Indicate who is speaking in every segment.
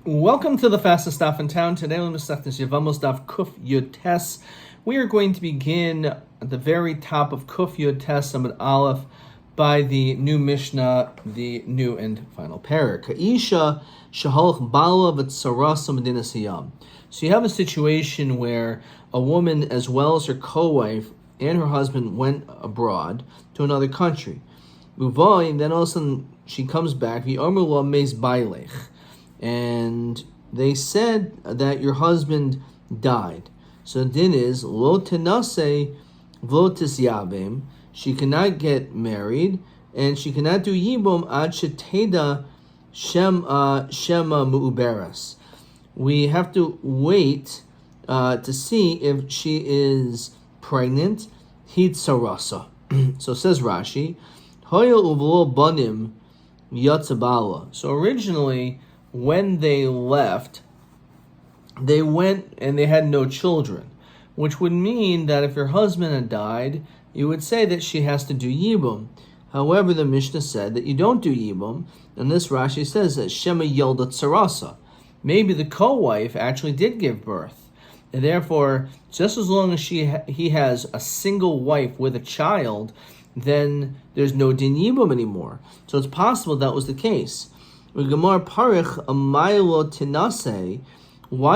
Speaker 1: Welcome to the fastest daf in town. Today on Masechtas Yevamot daf Kuf Yud Tes. We are going to begin at the very top of Kuf Yud Tes Amud Aleph by the new Mishnah, the new and final parak. Ka'isha shahalach bala v'tzarasa medinas hayam. So you have a situation where a woman, as well as her co-wife and her husband, went abroad to another country. Uvay, and then all of a sudden she comes back. V'omer lo meis bailech. And they said that your husband died. So the din is, lo tenase v'lo tisyabim, she cannot get married, and she cannot do yibum ad sheteda shema mu'uberas. We have to wait to see if she is pregnant, hitzarasa. So says Rashi, hoyel uvlo banim yatzabala. So originally, when they left, they went and they had no children, which would mean that if your husband had died, you would say that she has to do yibum. However, the Mishnah said that you don't do yibum, and this Rashi says that shema yelda tsarasa. Maybe the co-wife actually did give birth, and therefore, just as long as he has a single wife with a child, then there's no din yibum anymore. So it's possible that was the case. Why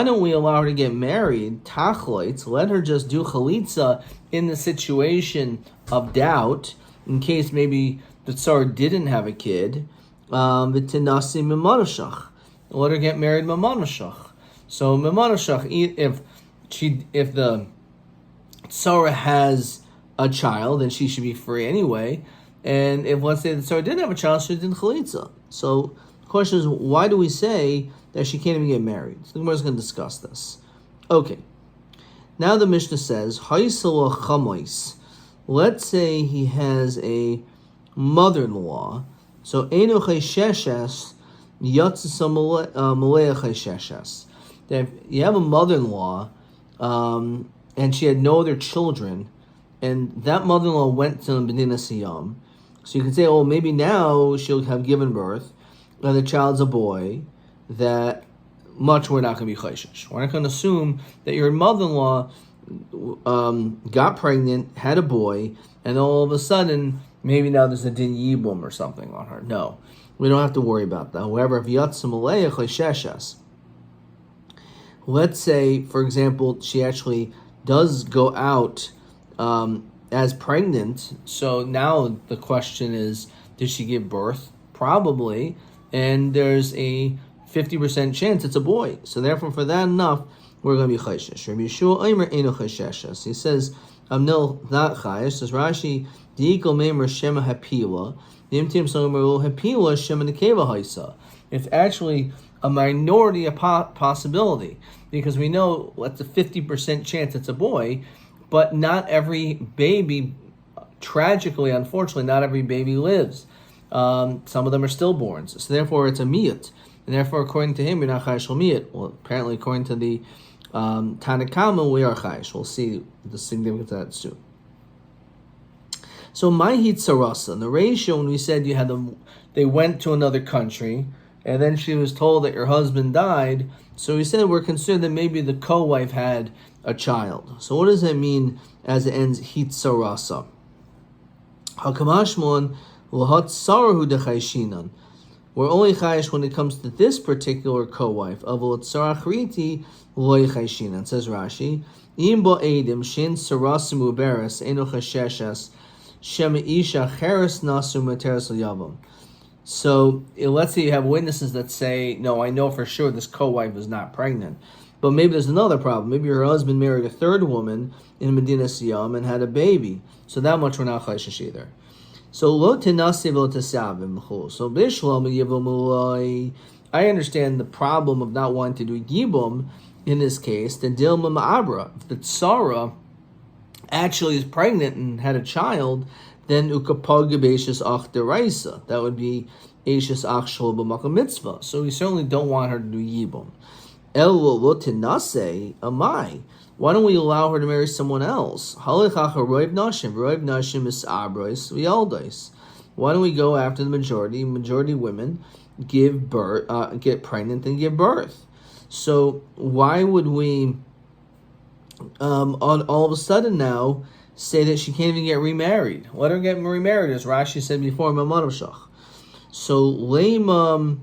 Speaker 1: don't we allow her to get married? Tachloitz, let her just do chalitza in the situation of doubt, in case maybe the tsar didn't have a kid. V'tinasi memanashach, let her get married memanashach. So memanashach, if the tsar has a child, then she should be free anyway. And if, let's say, the tsar didn't have a child, she did chalitza. So the question is, why do we say that she can't even get married? So the Gemara is going to discuss this. Okay. Now the Mishnah says, Haisala chamois. Let's say he has a mother-in-law. So Einu chaysheches yatzisa malea chaysheches. That if you have a mother-in-law, and she had no other children, and that mother-in-law went to Medinas Hayam. So you can say, oh, maybe now she'll have given birth, and the child's a boy, that much we're not going to be chayshish. We're not going to assume that your mother-in-law got pregnant, had a boy, and all of a sudden, maybe now there's a din yibum or something on her. No, we don't have to worry about that. However, if yatzim aleya chaysheshas, let's say, for example, she actually does go out as pregnant, so now the question is, did she give birth? Probably. And there's a 50% chance it's a boy. So therefore, for that enough, we're going to be chayshish. Rabbi Yeshua Omer Eino chayshesh. He says, "Amnil not chayish." Says Rashi, "Diikol meimer shema hapila." Nimtim somer hapila shema nekeva haisa. It's actually a minority of possibility, because we know that's a 50% chance it's a boy, but not every baby, tragically, unfortunately, not every baby lives. Some of them are stillborns, so therefore it's a miyut, and therefore according to him you're not chayish miyut. Well, apparently according to the Tanakama we are chayish. We'll see the significance of that soon. So mahit sarasa, in the ratio when we said you had them, they went to another country, and then she was told that your husband died. So we said we're concerned that maybe the co-wife had a child. So what does that mean as it ends hit sarasa? Hakamashmon. We're only chayish when it comes to this particular co-wife. It says Rashi, so let's say you have witnesses that say, no, I know for sure this co-wife is not pregnant. But maybe there's another problem. Maybe her husband married a third woman in Medinas Hayam and had a baby. So that much we're not chayish either. So lo tenasi v'lo tesavim. So bishlam yevamot. I understand the problem of not wanting to do yibum in this case. The dilma ma'abra. If the tzara actually is pregnant and had a child, then ukapag beishas ach deraisa. That would be eishas ach shol b'makam mitzvah. So we certainly don't want her to do yibum. El lo tenase amai. Why don't we allow her to marry someone else? Why don't we go after the majority women, get pregnant and give birth. So why would we, on all of a sudden now, say that she can't even get remarried? Let her get remarried, as Rashi said before, Mamadavshach. So lame,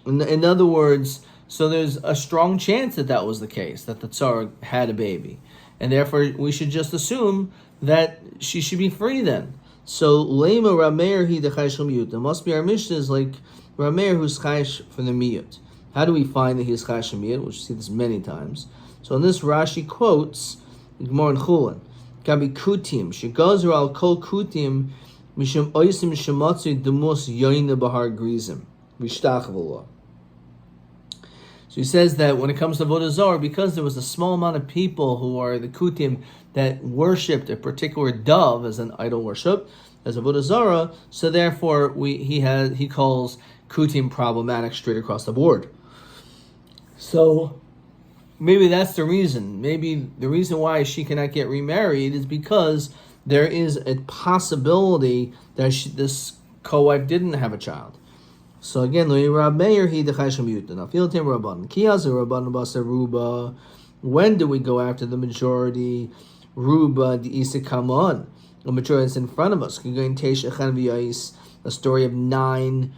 Speaker 1: in other words, so there's a strong chance that was the case, that the Tsar had a baby. And therefore, we should just assume that she should be free then. So, Lema Rameir he the Chaysh Miyut. It must be our Mishnah is like Rameir who's Chaysh for the Miyut. How do we find that he's Chaysh Miyut? We'll see this many times. So, in this, Rashi quotes Gemara in Chulin. Gabi Kutim. She goes al Kol Kutim Mishum Oisim Shematzu Demus Yoina Bahar Grizim. Vishtachvallah. So he says that when it comes to Avodah Zarah, because there was a small amount of people who are the Kutim that worshipped a particular dove as an idol worship, as Avodah Zarah, so therefore he calls Kutim problematic straight across the board. So maybe that's the reason. Maybe the reason why she cannot get remarried is because there is a possibility that this co-wife didn't have a child. So again, Rab Meir he the Chayshim Yutin. Now, feel him Rabban. Kiyaz Rabban Basa Ruba. When do we go after the majority? Ruba the Isa Kamon. The majority is in front of us. A story of 9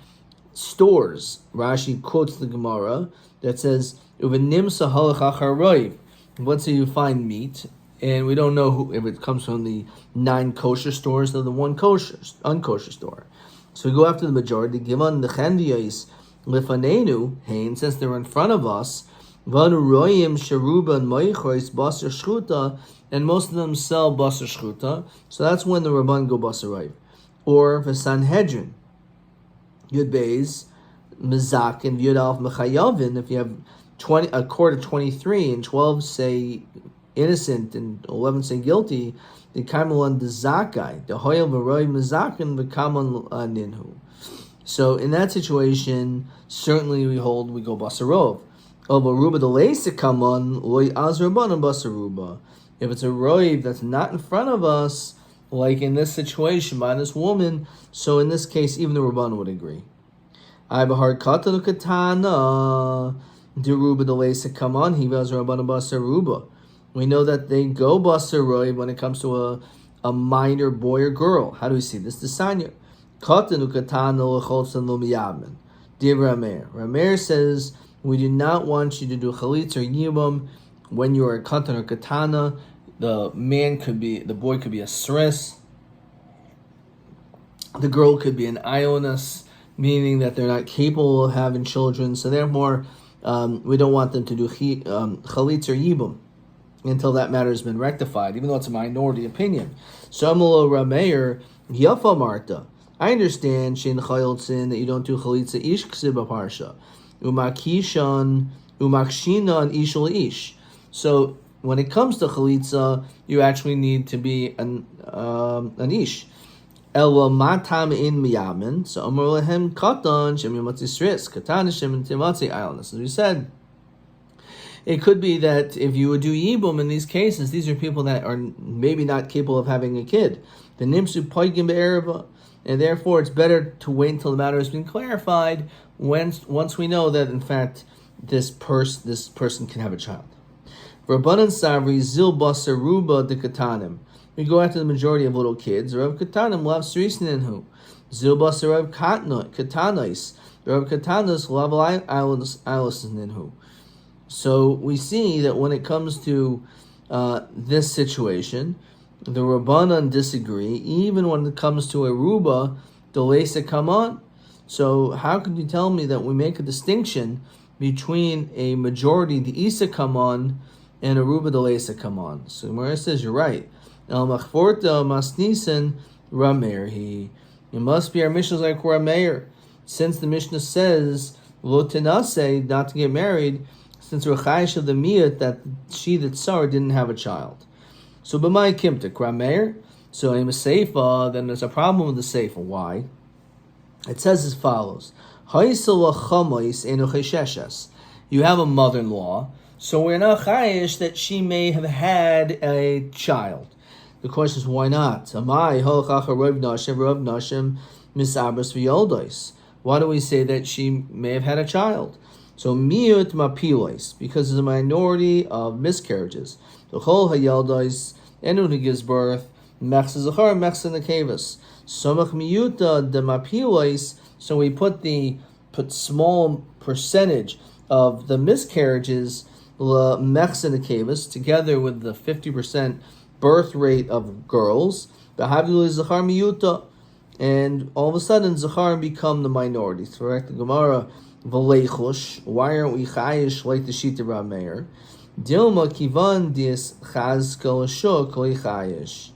Speaker 1: stores. Rashi quotes the Gemara that says, "Uvenimsa halach acharoiv." Let's say you find meat, and we don't know if it comes from the 9 kosher stores or the 1 unkosher store. So we go after the majority. Given the chandiyais lifanenu hain, since they're in front of us, vanu royim sharuba and moichois basar shchuta, and most of them sell basar shchuta. So that's when the rabban go basar roiv, or the Sanhedrin yud beis mizak and yud alf mechayavin. If you have a court of 23 and 12 say innocent and 11 say guilty, the Kaimalan the Zakai, the Hoyel Varoy Mazakan, the Kaman Ninhu. So in that situation, certainly we go Basarov. Baruba the Lace Kaman, Loy Azraban and Basaruba. If it's a Roiv that's not in front of us, like in this situation by this woman, so in this case, even the Rabban would agree. I Bahar Katanu Katana, Deruba the Lace Kaman, he was Rabban and Basaruba. We know that they go basar roiv when it comes to a minor boy or girl. How do we see this? The sanya. Katanu katana lecholzan lo miyabmin. Dear Rameir. Rameir says we do not want you to do chalitz or yibum when you are a katan or katana. The boy could be a sris. The girl could be an ionis, meaning that they're not capable of having children. So therefore, we don't want them to do chalitz or yibum until that matter has been rectified, even though it's a minority opinion. So Amalo Rameir Yafa Marta. I understand Shin Chayolzin that you don't do chalitza ish ksiba parsha. Umakishan umakshinan ishul ish. So when it comes to chalitza, you actually need to be an ish. Elwa matam in miyamin. So Amar lehem katan shem yamatzi sris katan shem timatzi islandness. As we said, it could be that if you would do yibum in these cases, these are people that are maybe not capable of having a kid. The nimsu poigim be'ereva, and therefore it's better to wait until the matter has been clarified. Once we know that in fact this person can have a child. Rabbanan savri zil basaruba de katanim. We go after the majority of little kids. Rav katanim lav srisninhu. Zil basarav katanais. Rav katanas lav ilisninhu. So we see that when it comes to this situation, the Rabbanan disagree, even when it comes to a Ruba, the Leisa Kaman. So how could you tell me that we make a distinction between a majority, the Isa Kaman, and a Ruba, the Leisa Kaman? So Gemara says, you're right. El Machforta Masnisen Rameir. It must be our Mishnah like Rameir. Since the Mishnah says, Lo Tenase, not to get married, since we're chayish of the miyat that she, the tsar, didn't have a child. So b'may kimta krameir. So in a seifa, then there's a problem with the seifa. Why? It says as follows: you have a mother-in-law, so we're not chayish that she may have had a child. The question is, why not? Amai holchach rav nashim misabras v'yoldos. Why do we say that she may have had a child? So miut mapilois, because there's a minority of miscarriages. The chol hayaldois, anyone who gives birth, mechs zachar, mechs nekevus. Somach miuta de mapilois. So we put small percentage of the miscarriages, mechs nekevus, together with the 50% birth rate of girls. Behavli zachar miuta. And all of a sudden, Zachar become the minority. Correct? The Gemara, V'leichush. Why aren't we chayish like the Shita Rab Meir? Dilma kivan dis chazkel shuk chayish.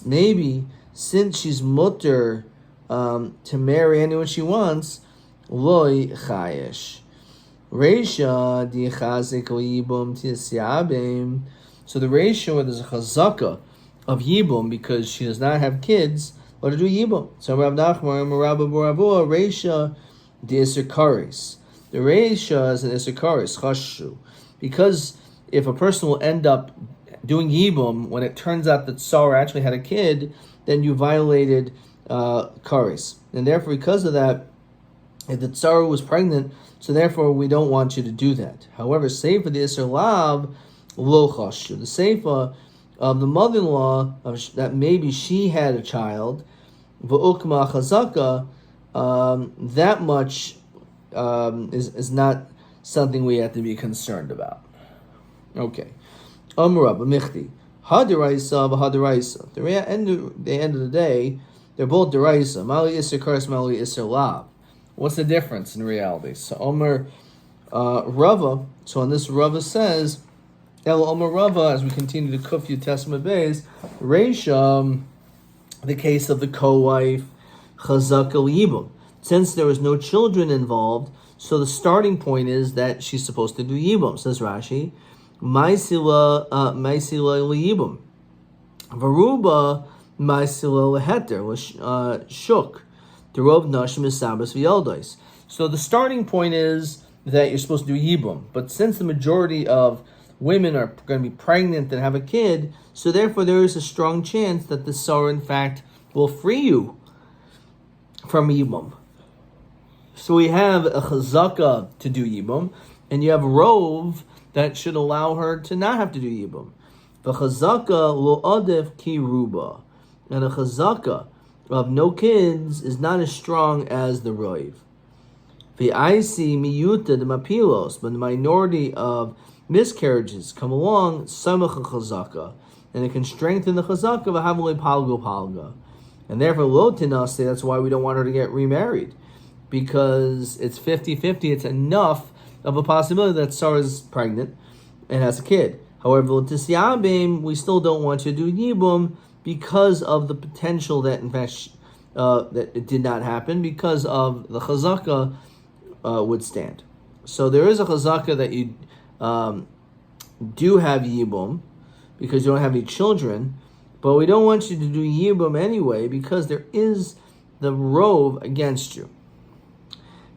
Speaker 1: Maybe since she's mutter to marry anyone she wants, loy chayish. Reisha di chazik yibum tisyabim. So the ratio where there's a chazaka of yibum because she does not have kids. What to do yibum? So Rav Nachman, Rabbi Borabu, Reisha, the Isser. The Reisha is an Isser chashu, because if a person will end up doing yibum when it turns out that Sarah actually had a kid, then you violated kares, and therefore because of that, if the Sarah was pregnant, so therefore we don't want you to do that. However, seifa the Isser lav lo chashu, the seifa of the mother-in-law that maybe she had a child. V'ukma chazaka, that much is not something we have to be concerned about. Okay. Amrab michti hadiraisa v'hadiraisa. The end of the day, they're both deraisa. Mali iser kares, mali iser lav. What's the difference in reality? So Omer Rava. So on this Rava says, El Omer Rava, as we continue to kuf you testament base, Reisha. The case of the co-wife, chazaka yibum. Since there was no children involved, so the starting point is that she's supposed to do yibum. Says Rashi, ma'isila yibum, varuba ma'isila leheter was shuk. The rov nashim is sabas v'yaldos. So the starting point is that you're supposed to do yibum, but since the majority of women are going to be pregnant and have a kid, so therefore there is a strong chance that the Sarah, in fact, will free you from Yibum. So we have a chazaka to do Yibum, and you have a rov that should allow her to not have to do Yibum. The chazaka lo adef ki ruba, and a chazaka of no kids is not as strong as the rov. The aisi miyuta de mapilos, but the minority of miscarriages come along, samach chazaka, and it can strengthen the chazaka of havule palga. And therefore, lo tinase, that's why we don't want her to get remarried, because it's 50-50, it's enough of a possibility that Sarah's pregnant and has a kid. However, l'tisyabim, we still don't want you to do yibum because of the potential that, in fact, that it did not happen, because of the chazaka would stand. So there is a chazaka that you do have yibum, because you don't have any children, but we don't want you to do yibum anyway, because there is the rov against you.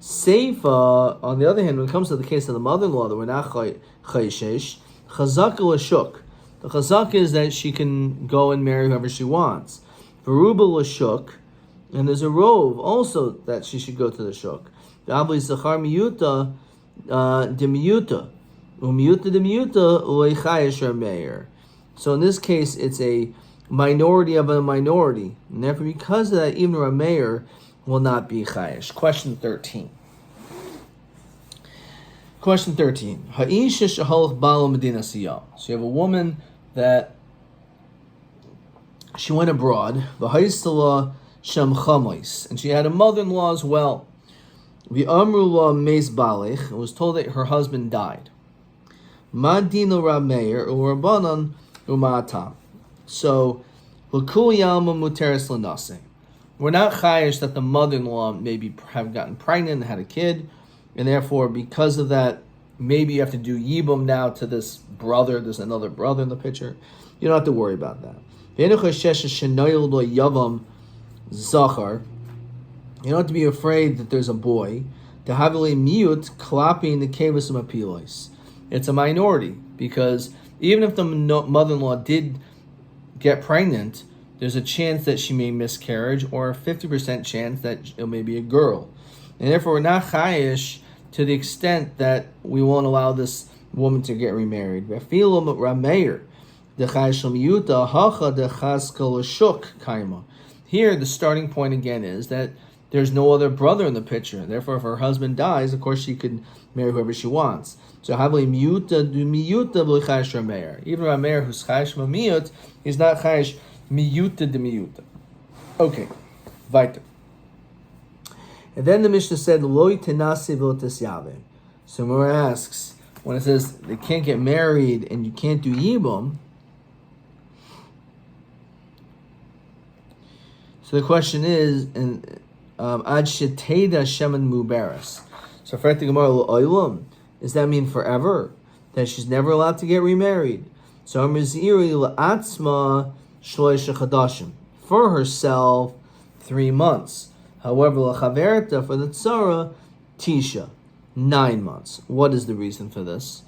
Speaker 1: Seifa, on the other hand, when it comes to the case of the mother-in-law, that we're not chayshesh, chazaka l'shuk. The chazaka is that she can go and marry whoever she wants. Veruba l'shuk, and there's a rov also that she should go to the shuk. V'abli zachar miyuta demiyuta, umiyuta demiyuta u'eichayesh rameir. So in this case, it's a minority of a minority, and therefore, because of that, even rameir will not be chayesh. Question 13. Ha'isha shehalach bala medina siyam. So you have a woman that she went abroad, v'haistala shem chamois, and she had a mother-in-law as well. V'amru la meis balich, and was told that her husband died. Madina rameir u'rabanan u'ma'atam. So, l'kul yalma muteres l'nase. We're not chayish that the mother-in-law maybe have gotten pregnant and had a kid, and therefore, because of that, maybe you have to do yibum now to this brother. There's another brother in the picture. You don't have to worry about that. You don't have to be afraid that there's a boy. It's a minority, because even if the mother-in-law did get pregnant, there's a chance that she may miscarriage, or a 50% chance that it may be a girl. And therefore, we're not chayish to the extent that we won't allow this woman to get remarried. Here, the starting point again is that there's no other brother in the picture. Therefore, if her husband dies, of course she could marry whoever she wants. So havli miyuta du miyuta b'chayish rameir. Even rameir who's chayish mamiyut, he's not chayish miyuta de miyuta. Okay, weiter. And then the Mishnah said, Loi tenasi v'otes yave. So Mora asks, when it says they can't get married and you can't do yibum, so the question is, ad sheteda shemen muberes. So for the Gemara, Oilam, does that mean forever? That she's never allowed to get remarried? So Amriziri la'atzma shloisha chadashim. For herself, 3 months. However, l'chaverta, for the tzara, tisha, 9 months. What is the reason for this?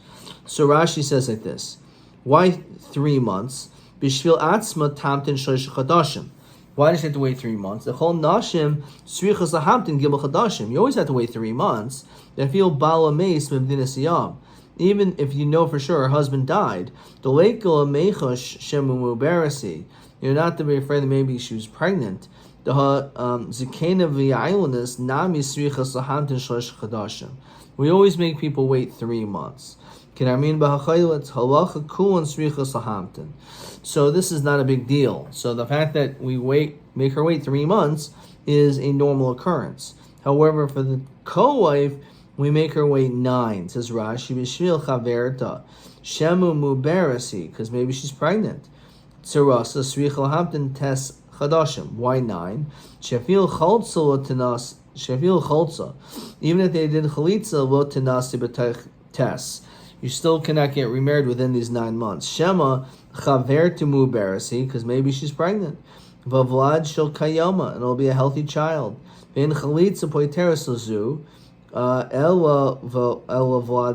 Speaker 1: So Rashi says like this. Why 3 months? Bishvil atzma tamtin shloisha chadashim. Why does she have to wait 3 months? The whole nashim srichas lahamtin gibel chadashim. You always have to wait 3 months. They feel bala meis mevdina siyam. Even if you know for sure her husband died, the leikol meichash shemu muberasi. You're not to be afraid that maybe she was pregnant. The zikena v'ya'ilonis nami srichas lahamtin shlosh chadashim. We always make people wait 3 months. Can I mean b'hachaylet halacha kulan srichas lahamtin? So this is not a big deal. So the fact that we make her wait 3 months is a normal occurrence. However, for the co-wife, we make her wait 9. Says Rashi, b'shvil chaverta shemu muberasi, because maybe she's pregnant. Tzarasa srichas lahamtin tes chadashim. Why 9? Shefil cholza lo tenas. Shefil cholza. Even if they did chalitza lo tenasi b'tech tes, you still cannot get remarried within these 9 months. Shema chaver to muberasi, because maybe she's pregnant. Vavlad shel kayama, and it'll be a healthy child. Vein chalitza poiteres lazu, ela vlad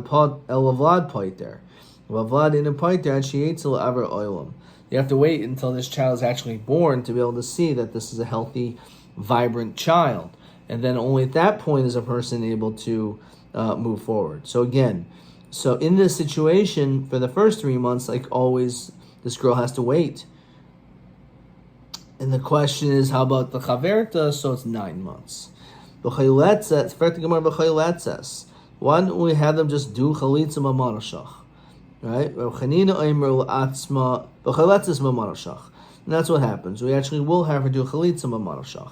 Speaker 1: poiter. Vavlad in a poiter and she yetzel aver oilam. You have to wait until this child is actually born to be able to see that this is a healthy, vibrant child. And then only at that point is a person able to move forward. So again, so in this situation, for the first 3 months, like always, this girl has to wait. And the question is, how about the chaverta? So it's 9 months. Why don't we have them just do chalitza mamarashach? Right? And that's what happens. We actually will have her do chalitza mamarashach.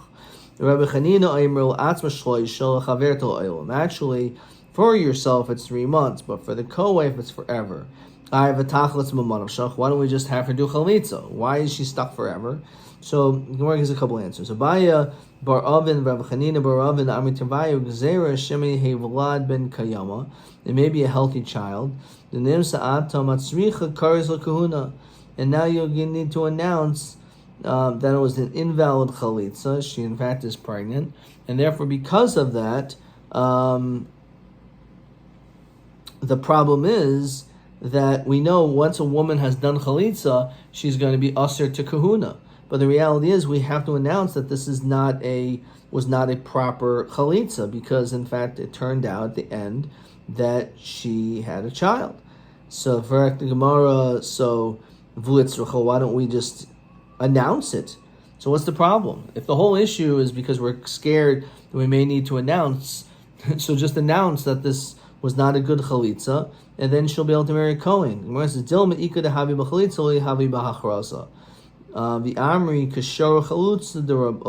Speaker 1: Actually, for yourself, it's 3 months, but for the co-wife, it's forever. Why don't we just have her do chalitza? Why is she stuck forever? So, Gemara gives a couple answers. Abaya bar Avin, Rav Chanina bar Avin, Amitavayu, Gzera, Shemi Hevlad ben Kayama. It may be a healthy child. The Nimsa Atam Atzricha Karis Kahuna. And now you need to announce that it was an invalid chalitza. She, in fact, is pregnant. And therefore, because of that, the problem is that we know once a woman has done chalitza, she's going to be usher to kahuna. But the reality is we have to announce that this was not a proper chalitza, because in fact it turned out at the end that she had a child. So for the Gemara, why don't we just announce it? So what's the problem? If the whole issue is because we're scared that we may need to announce, so just announce that this was not a good chalitza, and then she'll be able to marry a Kohen. The Gemara says, "Dil me'ika dehavi b'chalitza li havi b'hachrasa." The Amri kashor chalutza derab.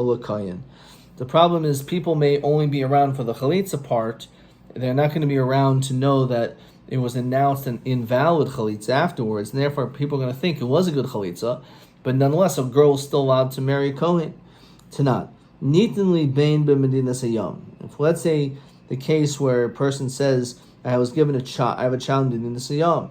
Speaker 1: The problem is people may only be around for the chalitza part. They're not going to be around to know that it was announced an invalid chalitza afterwards, and therefore people are going to think it was a good chalitza, but nonetheless a girl is still allowed to marry a Kohen. Tanat. Nitinli bain b'medina sayam. If let's say the case where a person says, I have a child in the Siyam.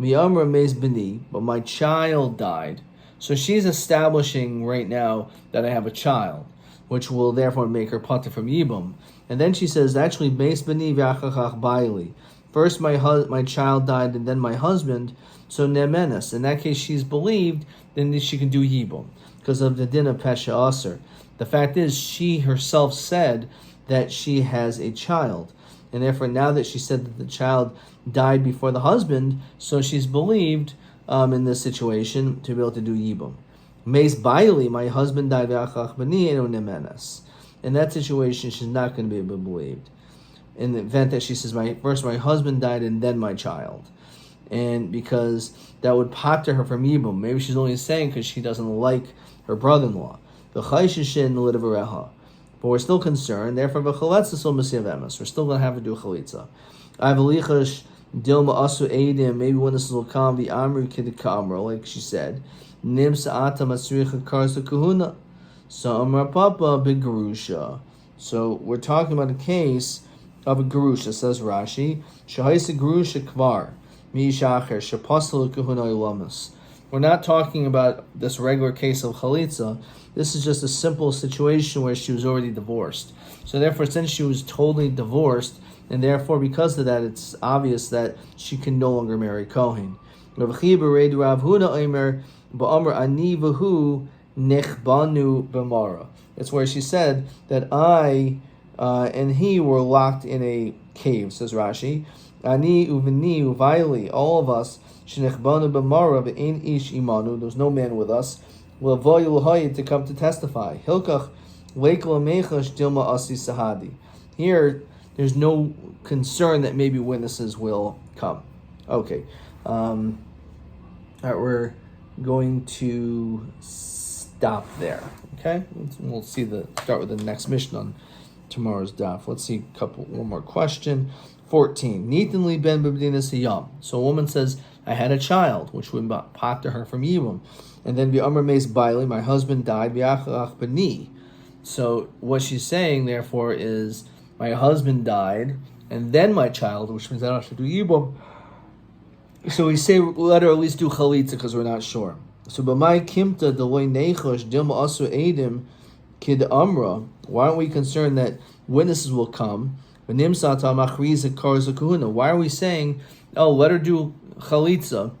Speaker 1: Miyamra meis b'ni, but my child died. So she's establishing right now that I have a child, which will therefore make her pata from Yibum. And then she says, actually, meis b'ni v'achachach baili. First my child died and then my husband, so nemenes. In that case, she's believed, then she can do Yibum, because of the din of Pesha Aser. The fact is, she herself said that she has a child. And therefore, now that she said that the child died before the husband, so she's believed in this situation to be able to do yibum. Meis Baili, my husband died v'achach bani eno nemenes. In that situation, she's not going to be able to be believed. In the event that she says, first my husband died and then my child. And because that would pater her from yibum. Maybe she's only saying because she doesn't like her brother-in-law. But we're still concerned, therefore we're still going to have to do chalitza. Dilma asu edim, maybe when this will come, the amru kid like she said, nimsa ata masricha karsa kahuna, so amra papa begrusha. So we're talking about a case of a gerusha, says Rashi, shahaisa gerusha kvar, mi shacher, shapasal kahuna ilamas. We're not talking about this regular case of chalitza. This is just a simple situation where she was already divorced. So therefore, since she was totally divorced, and therefore, because of that, it's obvious that she can no longer marry Kohen. That's where she said that I and he were locked in a cave, says Rashi. Ani uveni uvaili, all of us, shenechbanu b'mara v'ein ish imanu, there's no man with us, l'voyu l'hayit, to come to testify. Hilkach leikla mechash dilma asi sahadi. Here, there's no concern that maybe witnesses will come. Okay. All right, we're going to stop there. Okay? We'll start with the next mission on tomorrow's daf. Let's see one more question. 14. Nitin ben b'bedinas hayam. So a woman says, I had a child, which would pater her from Yibum. And then v'amar meis baili, my husband died, v'achach b'ni. So what she's saying, therefore, is my husband died, and then my child, which means I don't have to do Yibum. So we say, let her at least do chalitza, because we're not sure. So, b'mai kimta deloy nechosh dilma asu edim kid amra. Why aren't we concerned that witnesses will come? Why are we saying, oh, let her do chalitza?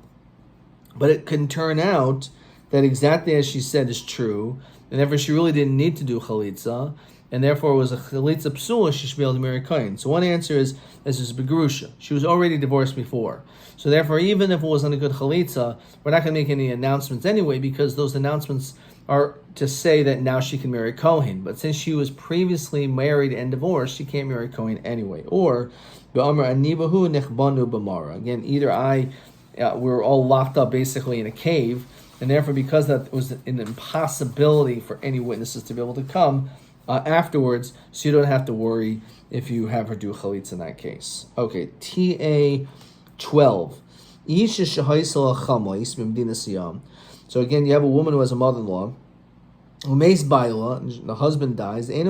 Speaker 1: But it can turn out that exactly as she said is true, and therefore she really didn't need to do chalitza, and therefore it was a chalitza psula, she should be able to marry Kohen. So one answer is, this is begrusha. She was already divorced before. So therefore, even if it wasn't a good chalitza, we're not going to make any announcements anyway, because those announcements are to say that now she can marry Kohen. But since she was previously married and divorced, she can't marry Kohen anyway. Or, again, either we were all locked up basically in a cave, and therefore because that was an impossibility for any witnesses to be able to come afterwards, so you don't have to worry if you have her do chalitza in that case. Okay, TA 12. So again, you have a woman who has a mother-in-law. The husband dies. We're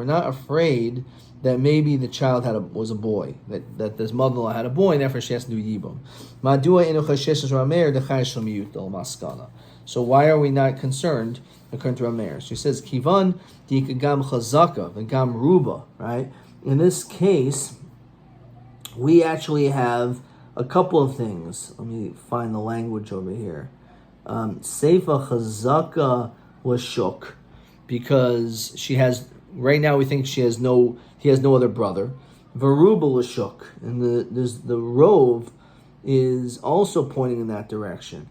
Speaker 1: not afraid that maybe the child was a boy, that this mother-in-law had a boy, and therefore she has to do yibum. So why are we not concerned according to Rameir? She says, Kivan gam chazaka v'gam ruba, right? In this case, we actually have a couple of things. Let me find the language over here. Seifa chazaka lashuk, because she has, right now we think he has no other brother. Varuba lashuk, and the rove is also pointing in that direction.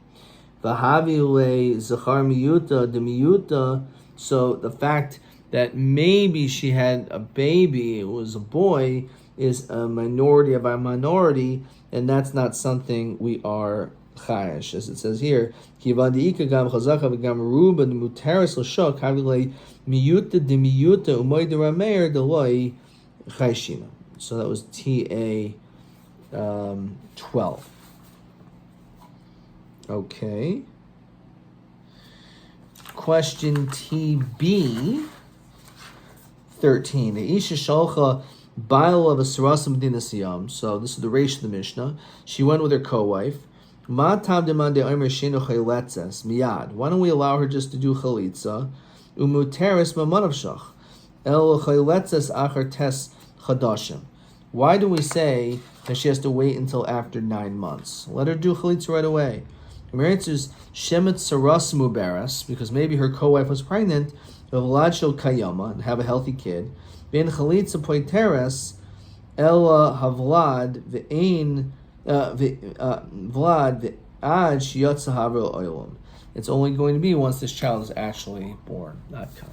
Speaker 1: Vahavi le zachar miyuta de miyuta, so the fact that maybe she had a baby, it was a boy, is a minority of our minority, and that's not something we are chayash, as it says here. So that was TA 12. Okay. Question TB 13. The Isha Shalcha Baal of a Sarasim Dinasiyam. So this is the Reish of the Mishnah. She went with her co-wife. Miyad. Why don't we allow her just to do chalitza? Umuteris mamanavshach. El chayletzes achar tes chadashim. Why do we say that she has to wait until after 9 months? Let her do chalitza right away. The answer is shemet saras muberas, because maybe her co-wife was pregnant. v'vlad shel kayama, and have a healthy kid. Ben chalitza poiteres ela havlad ve'ein vlad ve'ad shiyotza havro oilam. It's only going to be once this child is actually born, not come.